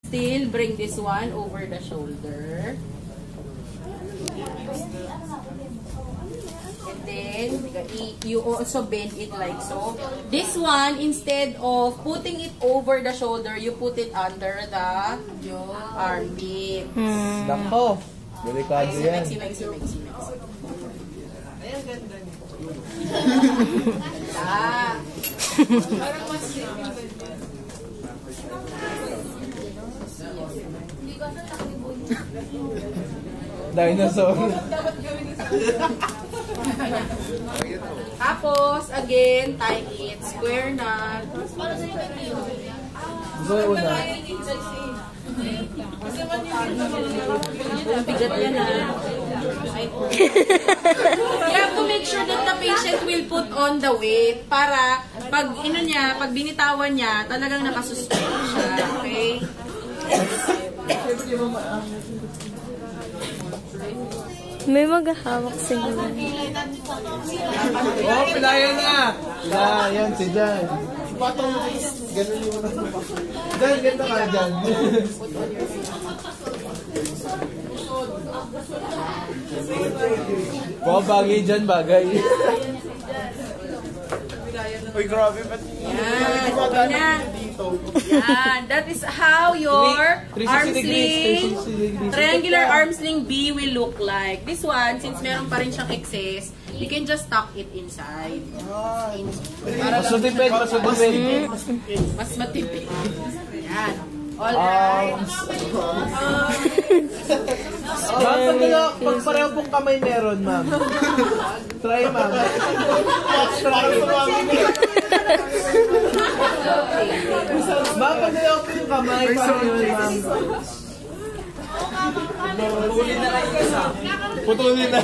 Still bring this one over the shoulder. And then, you also bend it like so. This one, instead of putting it over the shoulder, you put it under the armpit. Nako, delikado yan. Maxi. Dinosaur. Tapos, again, tie it. Square na. So, una. Bigat yan na. You have to make sure that the patient will put on the weight para pag pag binitawan niya, talagang nakasustain siya. Okay? May maghahawak siguro. Oh, pilayan na! Yan, si Jan. Ganun yung mga. Jan, ganda ka, Jan. Wow, bagay dyan, bagay. Uy, grabe, ba't? Yan. That is how your arm sling, triangular arm sling B will look like. This one, since meron pa rin siyang excess, you can just tuck it inside. Masutipid. Mas matipid. Yan. Alright. Ma'am, pag pareho pong kamay meron, ma'am. Try, ma'am. Ma'am, pag nilapin yung kamay, ma'am. Putulin na lang yung isa. Putulin na.